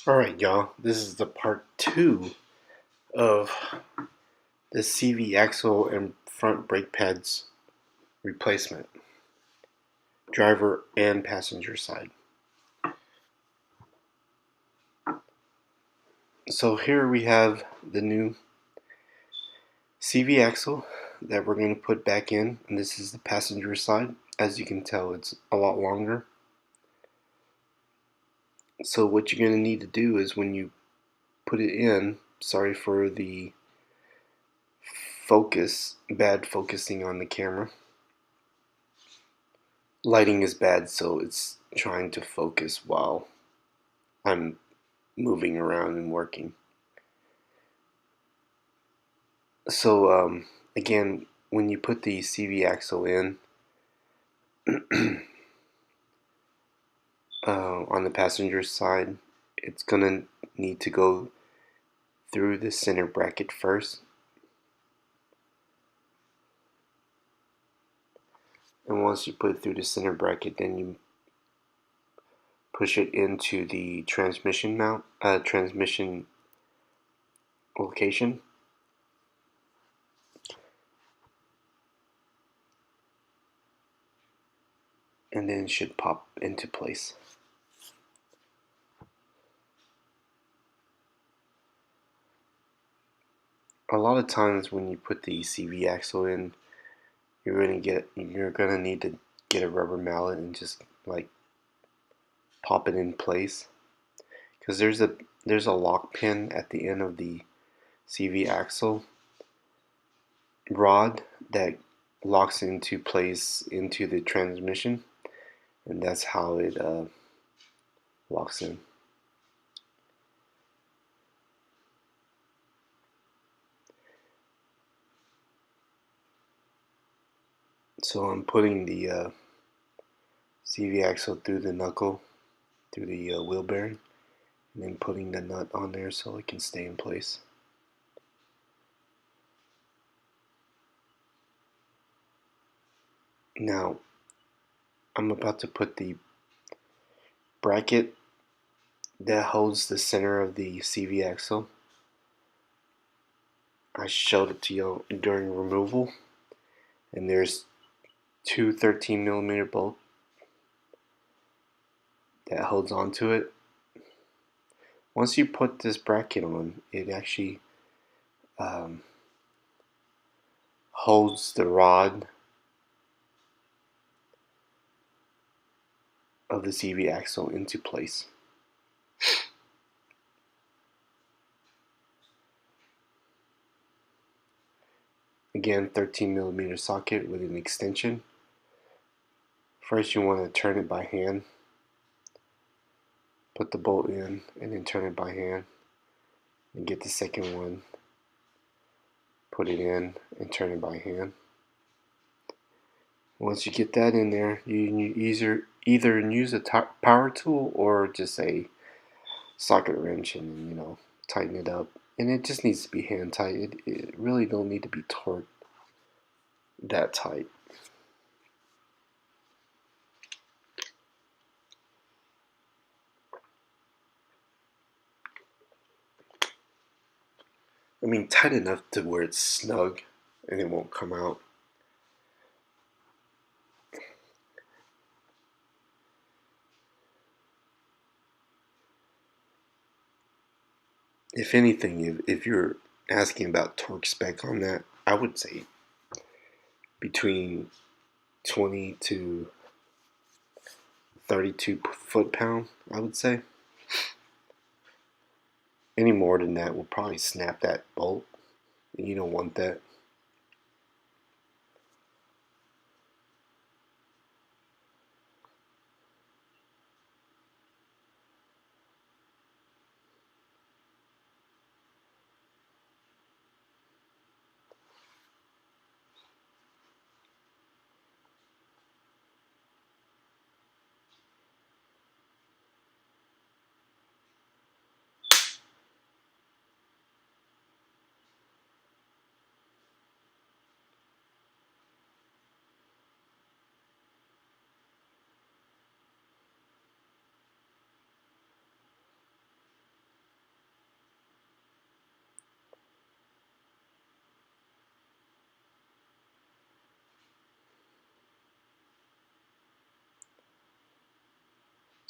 Alright, y'all, this is the part 2 of the CV axle and front brake pads replacement, driver and passenger side. So here we have the new CV axle that we're going to put back in, and this is the passenger side. As you can tell, it's a lot longer. So what you're going to need to do is when you put it in, sorry for the bad focusing on the camera. Lighting is bad, so it's trying to focus while I'm moving around and working. So again, when you put the CV axle in on the passenger side, it's gonna need to go through the center bracket first. And once you put it through the center bracket, then you push it into the transmission location. And then it should pop into place. A lot of times when you put the CV axle in, you're gonna need to get a rubber mallet and just like pop it in place, because there's a lock pin at the end of the CV axle rod that locks into place into the transmission, and that's how it locks in. So I'm putting the CV axle through the knuckle, through the wheel bearing, and then putting the nut on there so it can stay in place. Now I'm about to put the bracket that holds the center of the CV axle. I showed it to you during removal, and there's two 13mm bolts that holds onto it. Once you put this bracket on, it actually holds the rod of the CV axle into place. Again, 13mm socket with an extension. First you want to turn it by hand. Put the bolt in and then turn it by hand. And get the second one. Put it in and turn it by hand. Once you get that in there, you either use a power tool or just a socket wrench and tighten it up. And it just needs to be hand tight. It really don't need to be torqued that tight. I mean, tight enough to where it's snug and it won't come out. If anything, if you're asking about torque spec on that, I would say between 20 to 32 foot-pound, I would say. Any more than that will probably snap that bolt, and you don't want that.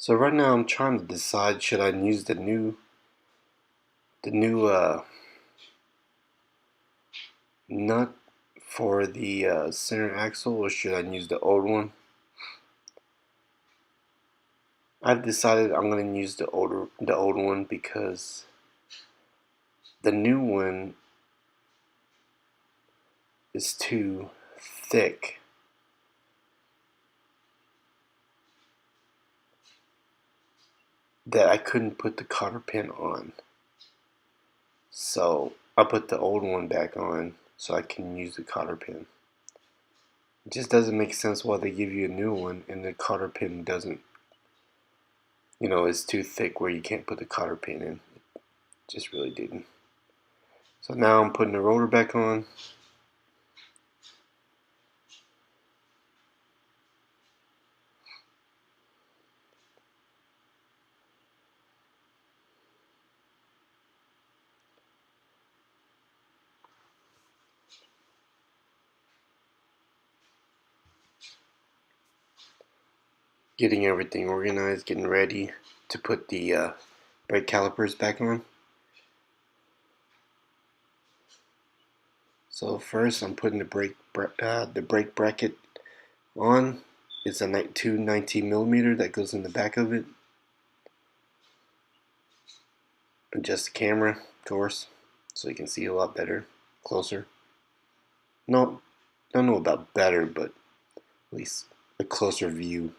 So right now I'm trying to decide, should I use the new nut for the center axle, or should I use the old one? I've decided I'm going to use the old one because the new one is too thick. That I couldn't put the cotter pin on. So I put the old one back on so I can use the cotter pin. It just doesn't make sense why they give you a new one and the cotter pin doesn't, it's too thick where you can't put the cotter pin in. It just really didn't. So now I'm putting the rotor back on. Getting everything organized, getting ready to put the brake calipers back on. So first I'm putting the brake bracket on. It's a 219mm that goes in the back of it. Adjust the camera, of course, so you can see a lot better, closer. No, don't know about better, but at least a closer view.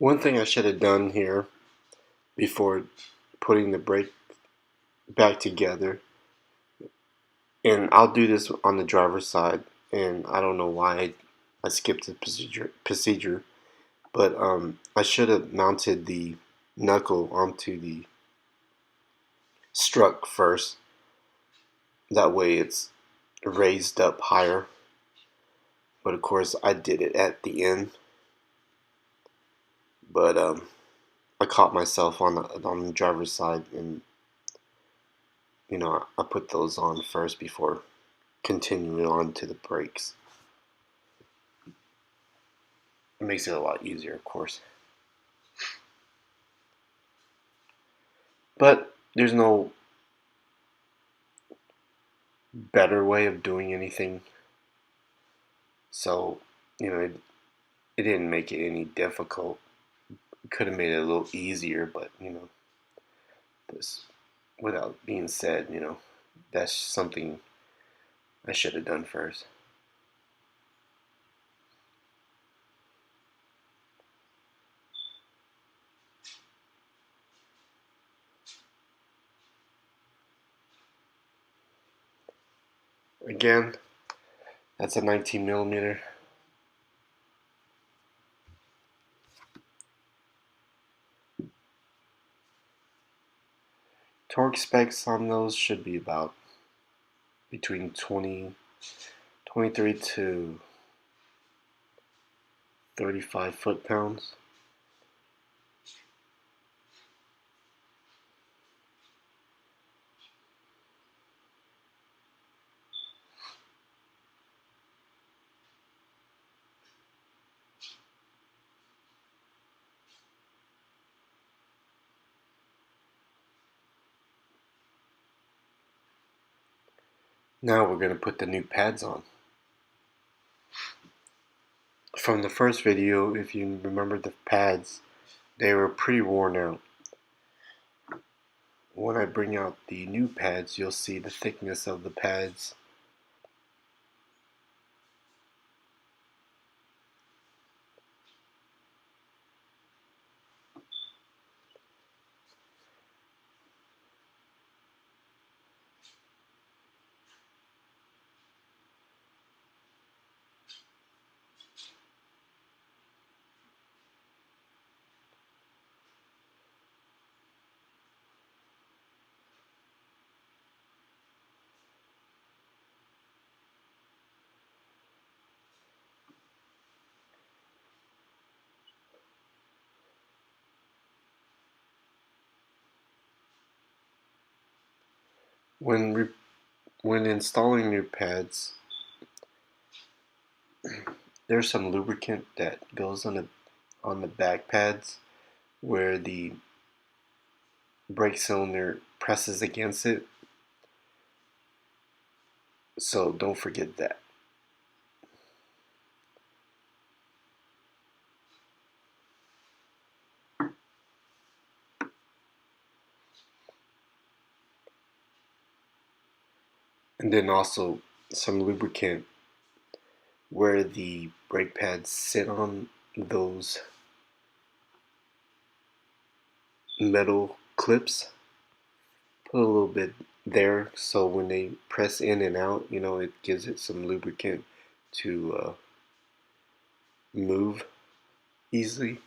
One thing I should have done here before putting the brake back together, and I'll do this on the driver's side, and I don't know why I skipped the procedure, but I should have mounted the knuckle onto the strut first. That way it's raised up higher. But of course I did it at the end. But I caught myself on the driver's side, and I put those on first before continuing on to the brakes. It makes it a lot easier, of course. But there's no better way of doing anything. So, it didn't make it any difficult. It could have made it a little easier, but, this, without being said, that's something I should have done first. Again, that's a 19mm. Torque specs on those should be about between 23 to 35 foot-pounds. Now we're going to put the new pads on. From the first video, if you remember the pads, they were pretty worn out. When I bring out the new pads, you'll see the thickness of the pads. When when installing new pads, there's some lubricant that goes on the back pads where the brake cylinder presses against it. So don't forget that. And then also some lubricant where the brake pads sit on those metal clips. Put a little bit there so when they press in and out, it gives it some lubricant to move easily.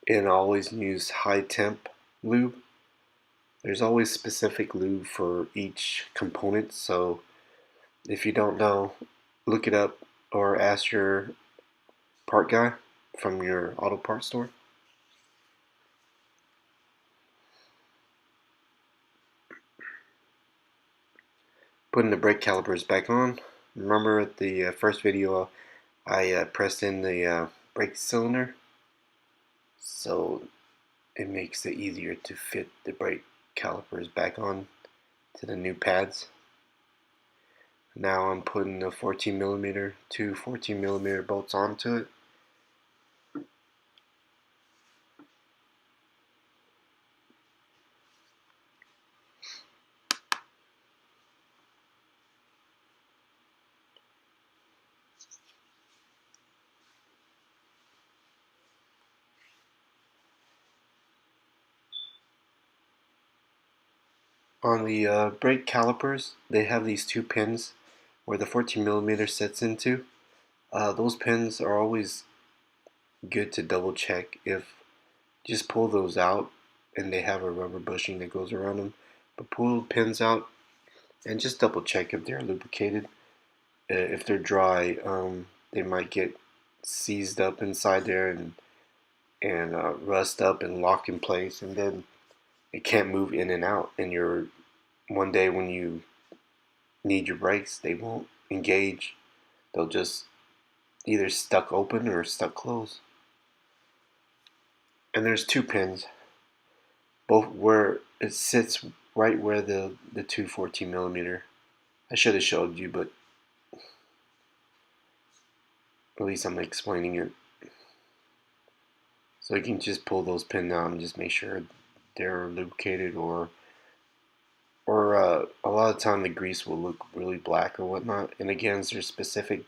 And always use high temp lube. There's always specific lube for each component, so if you don't know, look it up or ask your part guy from your auto parts store. Putting the brake calipers back on. Remember at the first video I pressed in the brake cylinder, so it makes it easier to fit the brake calipers back on to the new pads. Now I'm putting the 14mm, two 14mm bolts onto it. On the brake calipers, they have these two pins where the 14mm sets into. Those pins are always good to double check. If just pull those out, and they have a rubber bushing that goes around them. But pull the pins out and just double check if they're lubricated. If they're dry, they might get seized up inside there and rust up and lock in place, and then it can't move in and out. And you're one day when you need your brakes, they won't engage. They'll just either stuck open or stuck closed. And there's two pins, both where it sits right where the two 14mm. I should have showed you, but at least I'm explaining it. So you can just pull those pins out and just make sure they're lubricated, or a lot of time the grease will look really black or whatnot. And again, there's specific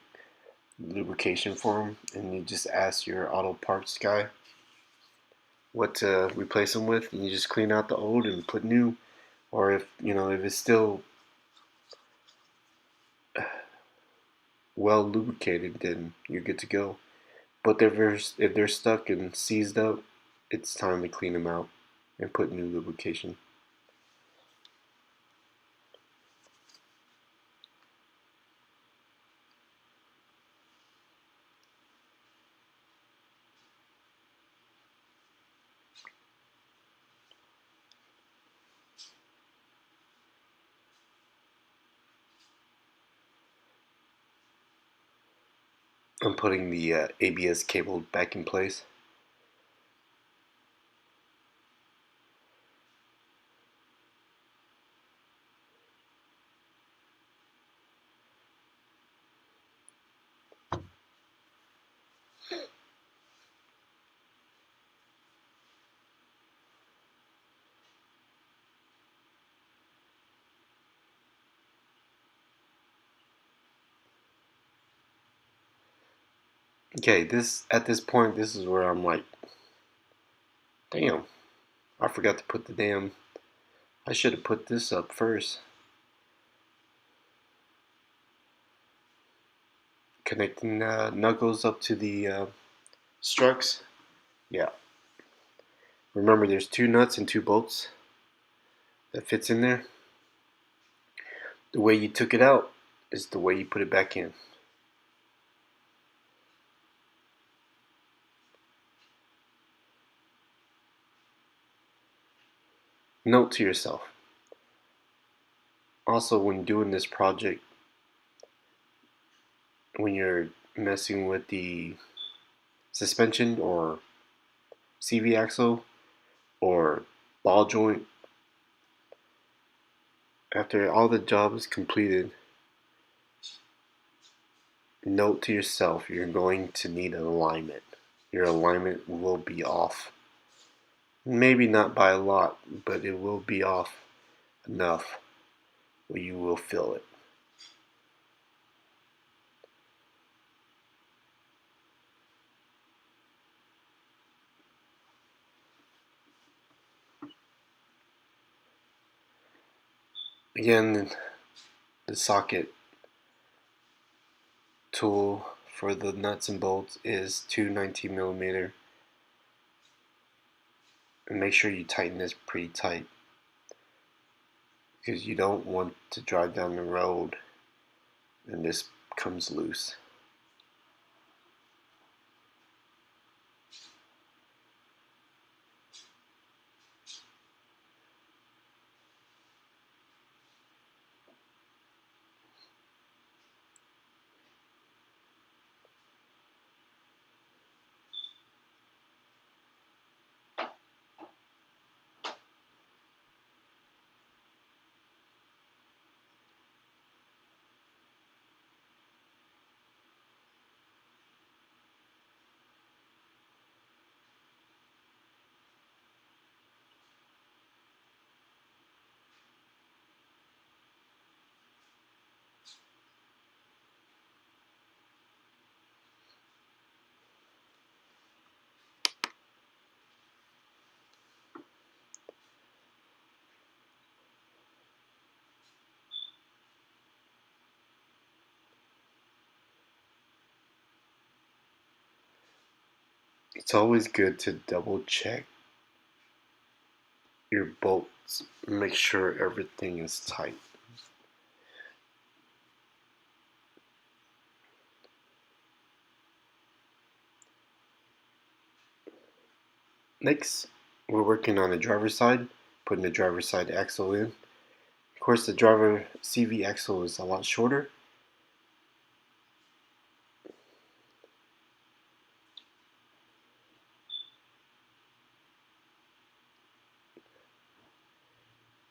lubrication for them, and you just ask your auto parts guy what to replace them with, and you just clean out the old and put new. Or if it's still well lubricated, then you're good to go. But if they're stuck and seized up, it's time to clean them out and put new lubrication. I'm putting the ABS cable back in place. Okay, at this point, this is where I'm like, damn, I forgot to put I should have put this up first. Connecting Knuckles up to the struts. Yeah. Remember, there's two nuts and two bolts that fits in there. The way you took it out is the way you put it back in. Note to yourself, Also, when doing this project, when you're messing with the suspension or CV axle or ball joint, after all the job is completed, note to yourself you're going to need an alignment. Your alignment will be off. Maybe not by a lot, but it will be off enough where you will feel it. Again, the socket tool for the nuts and bolts is two 19mm, and make sure you tighten this pretty tight because you don't want to drive down the road and this comes loose. It's always good to double check your bolts, make sure everything is tight. Next, we're working on the driver's side, putting the driver's side axle in. Of course, the driver CV axle is a lot shorter.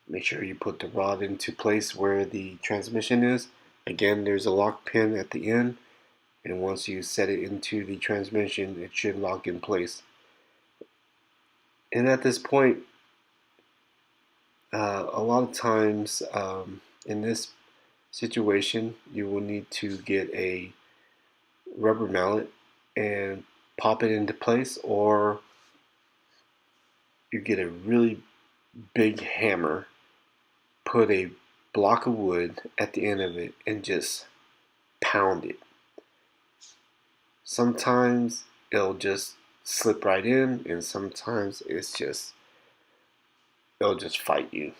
Make sure you put the rod into place where the transmission is. Again, there's a lock pin at the end, and once you set it into the transmission, it should lock in place. And at this point, a lot of times in this situation, you will need to get a rubber mallet and pop it into place, or you get a really big hammer, put a block of wood at the end of it, and just pound it. Sometimes it'll just slip right in, and sometimes it'll just fight you.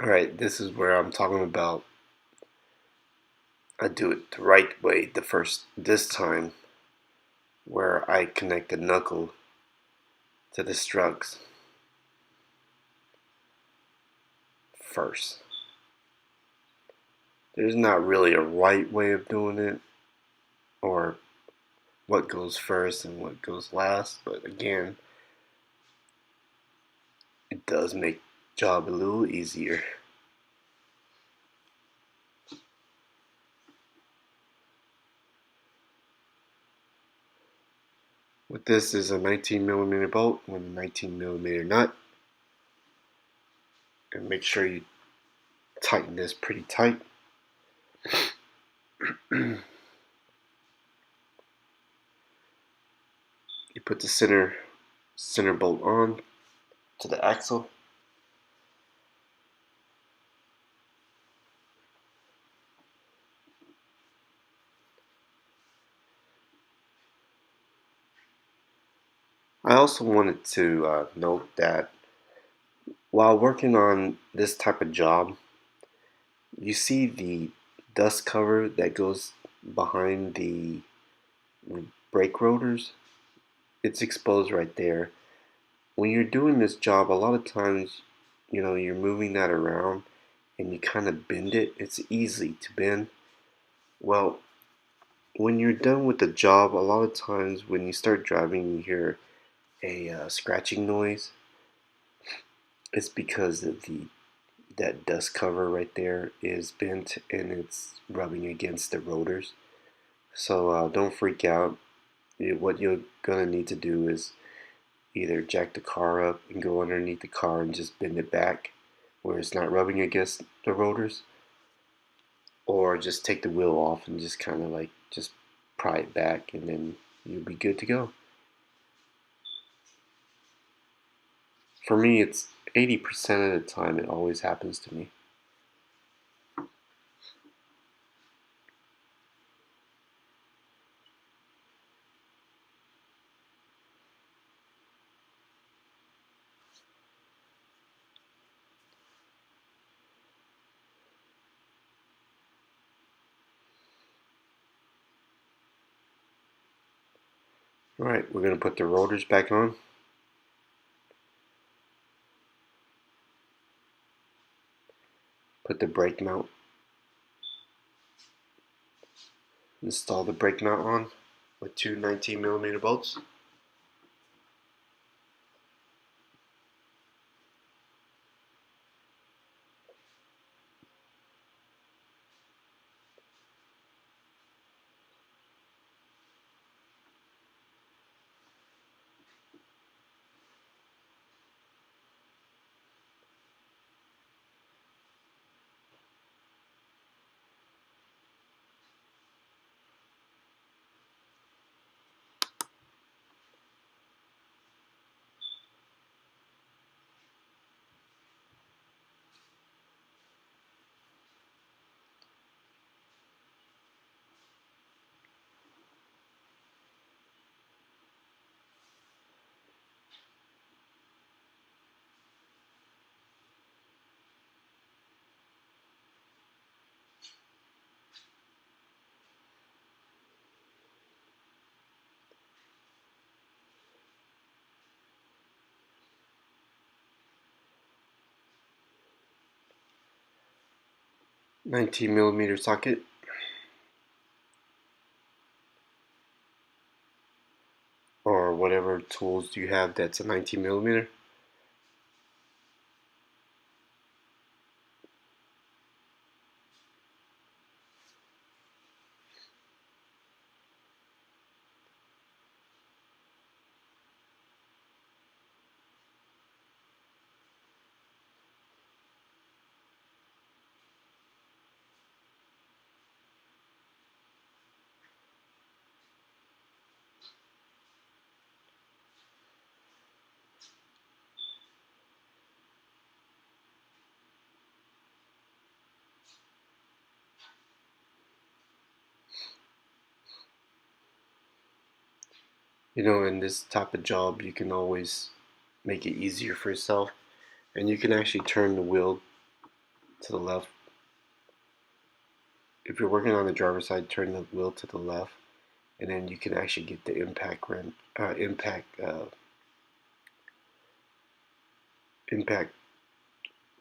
Alright, this is where I'm talking about I do it the right way this time, where I connect the knuckle to the struts first. There's not really a right way of doing it, or what goes first and what goes last, but again, it does make the job a little easier. With this is a 19mm bolt with a 19mm nut, and make sure you tighten this pretty tight. You put the center bolt on to the axle. I also wanted to note that while working on this type of job, you see the dust cover that goes behind the brake rotors, it's exposed right there. When you're doing this job, a lot of times, you're moving that around and you kind of bend it. It's easy to bend. Well, when you're done with the job, a lot of times when you start driving, you hear a scratching noise. It's because of that dust cover right there is bent and it's rubbing against the rotors. So don't freak out. What you're gonna need to do is either jack the car up and go underneath the car and just bend it back where it's not rubbing against the rotors, or just take the wheel off and just kind of like just pry it back, and then you'll be good to go. For me, it's 80% of the time it always happens to me. Alright, we're going to put the rotors back on. Put the brake mount. Install the brake mount on with two 19mm bolts. $19mm socket, or whatever tools you have that's a 19mm. In this type of job, you can always make it easier for yourself, and you can actually turn the wheel to the left. If you're working on the driver's side, turn the wheel to the left, and then you can actually get the impact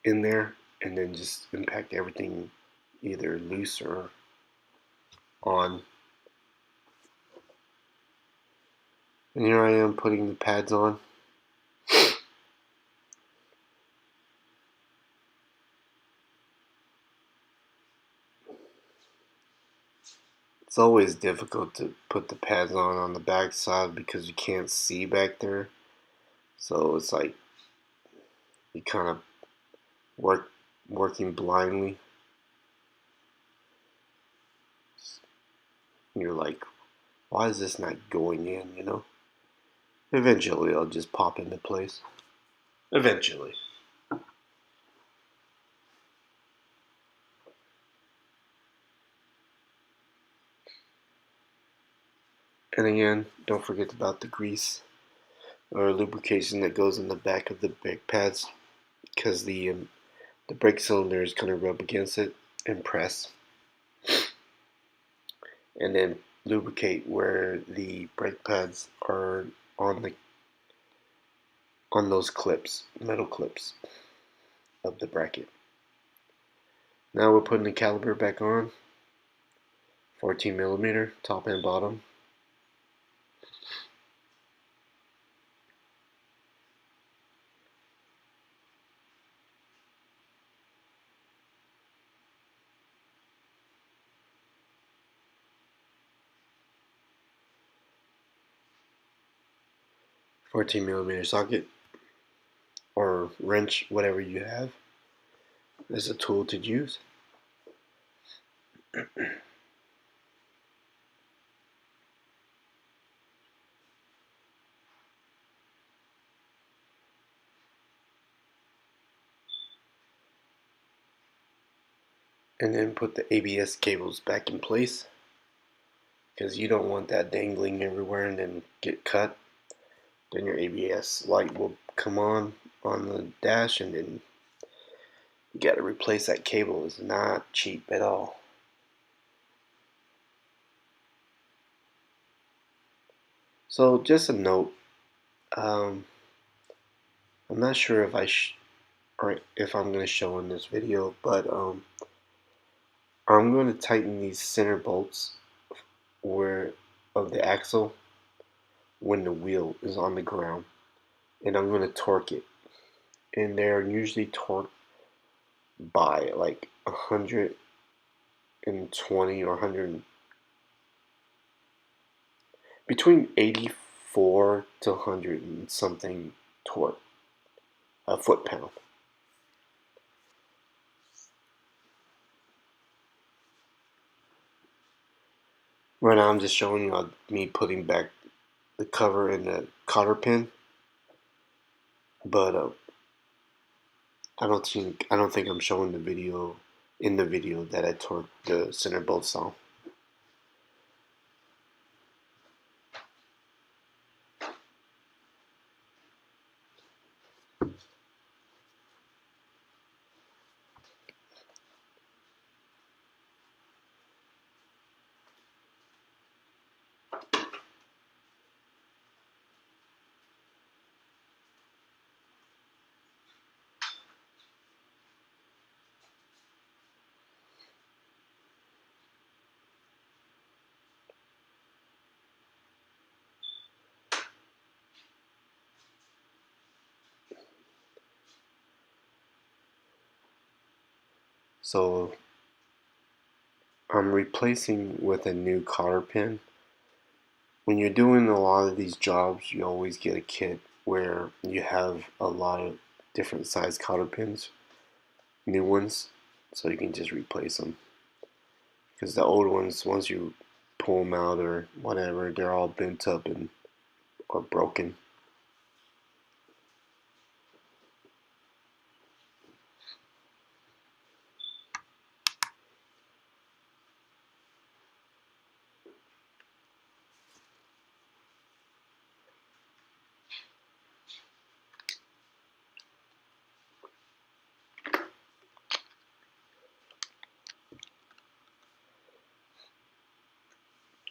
in there, and then just impact everything either loose or on. And here I am putting the pads on. It's always difficult to put the pads on the back side because you can't see back there. So it's like you kind of working blindly. You're like, why is this not going in? Eventually it'll just pop into place. Eventually. And again, don't forget about the grease or lubrication that goes in the back of the brake pads, because the brake cylinder is going to rub against it and press. And then lubricate where the brake pads are on the on those clips, metal clips of the bracket. Now we're putting the caliper back on, 14 millimeter, top and bottom. $14mm socket or wrench, whatever you have, is a tool to use. And then put the ABS cables back in place, because you don't want that dangling everywhere and then get cut. Then your ABS light will come on the dash, and then you got to replace that cable. It's not cheap at all. So just a note, I'm not sure if or if I'm going to show in this video, but I'm going to tighten these center bolts where of the axle when the wheel is on the ground, and I'm going to torque it. And they're usually torqued by like 120 or 100, between 84 to 100 and something torque, a foot-pound. Right now I'm just showing you me putting back the cover and the cotter pin, but I don't think I'm showing the video that I torqued the center bolts on. So I'm replacing with a new cotter pin. When you're doing a lot of these jobs, you always get a kit where you have a lot of different size cotter pins, new ones, so you can just replace them. Because the old ones, once you pull them out or whatever, they're all bent up and or broken.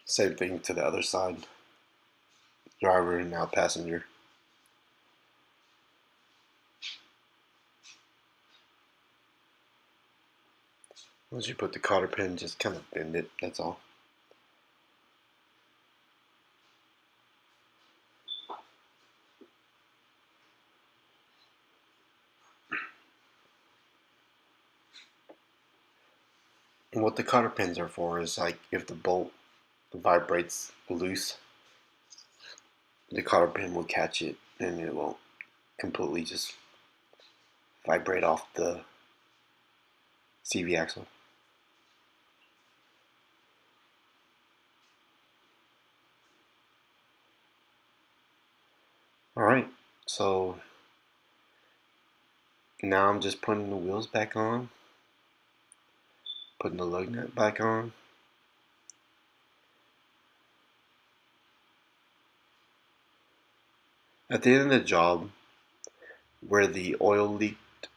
Same thing to the other side, driver and now passenger. Once you put the cotter pin, just kind of bend it, that's all. And what the cotter pins are for is like if the bolt vibrates loose, the cotter pin will catch it and it won't completely just vibrate off the CV axle. Alright, so now I'm just putting the wheels back on, putting the lug nut back on. At the end of the job, where the oil leaked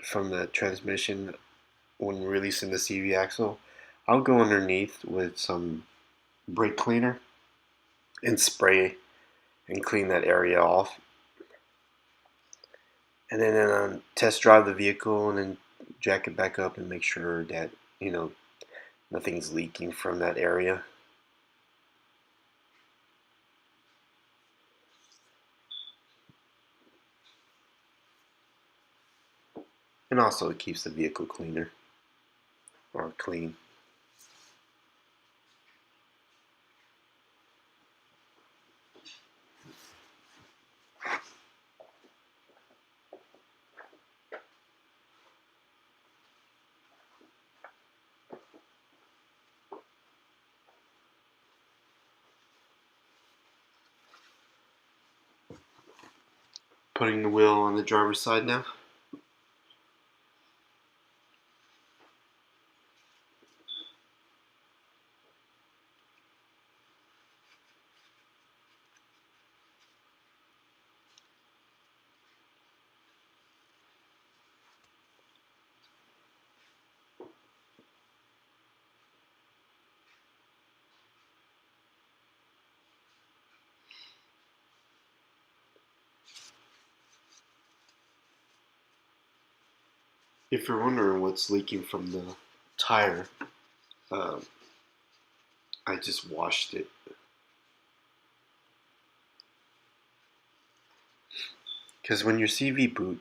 from the transmission when releasing the CV axle, I'll go underneath with some brake cleaner and spray and clean that area off. And then test drive the vehicle and then jack it back up and make sure that, nothing's leaking from that area. And also it keeps the vehicle cleaner or clean. Putting the wheel on the driver's side now. If you're wondering what's leaking from the tire, um, I just washed it. Because when your CV boot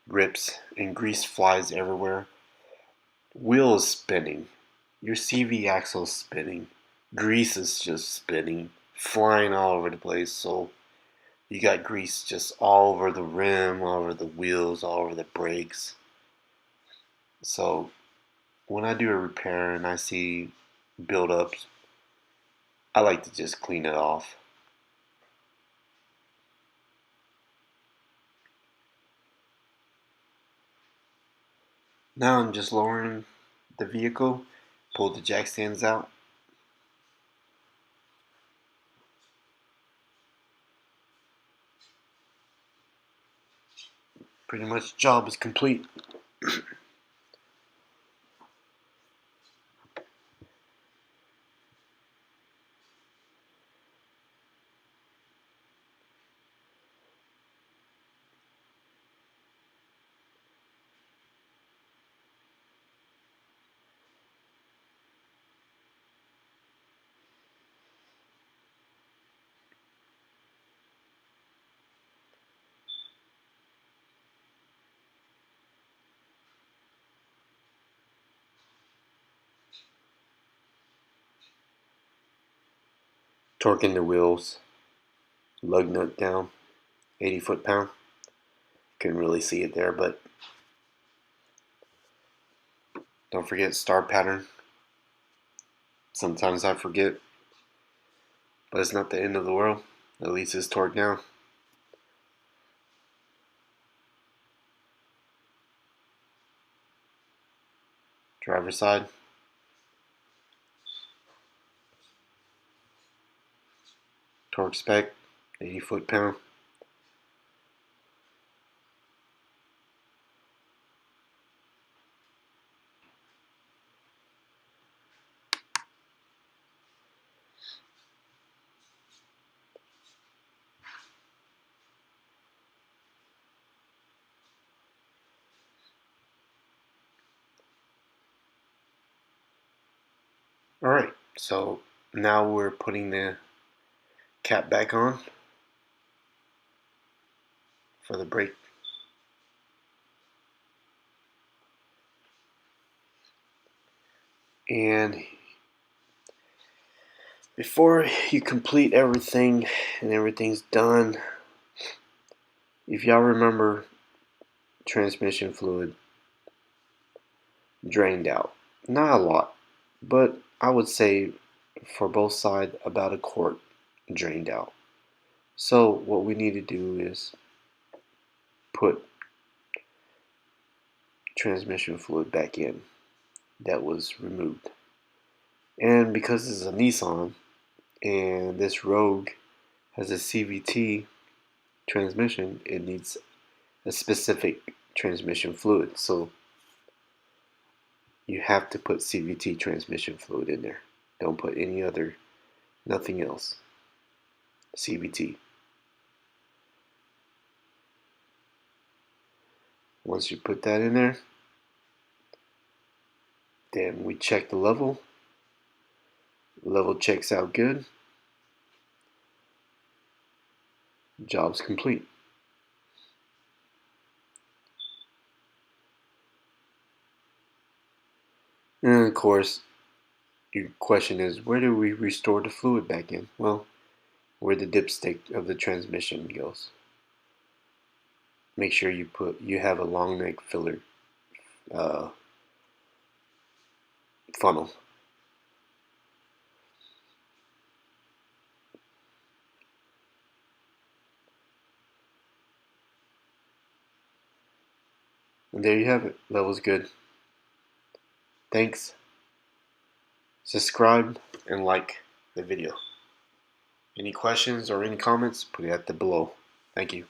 rips and grease flies everywhere, wheel is spinning, your CV axle is spinning, grease is just spinning, flying all over the place. So you got grease just all over the rim, all over the wheels, all over the brakes. So when I do a repair and I see buildups, I like to just clean it off. Now I'm just lowering the vehicle, pull the jack stands out. Pretty much job is complete. Torquing the wheels, lug nut down, 80 foot-pound. Couldn't really see it there, but don't forget star pattern. Sometimes I forget, but it's not the end of the world. At least it's torqued now. Driver side. Torque spec, 80 foot-pound. Alright, so now we're putting the cap back on for the brake. And before you complete everything and everything's done, if y'all remember, transmission fluid drained out. Not a lot, but I would say for both sides about a quart drained out. So what we need to do is put transmission fluid back in that was removed. And because this is a Nissan and this Rogue has a CVT transmission, it needs a specific transmission fluid. So you have to put CVT transmission fluid in there. Don't put nothing else. CVT. Once you put that in there, then we check the level. Level checks out good. Job's complete. And of course, your question is, where do we restore the fluid back in? Well, where the dipstick of the transmission goes. Make sure you have a long neck filler uh, funnel. And there you have it. Level's good. Thanks. Subscribe and like the video. Any questions or any comments, put it at the below. Thank you.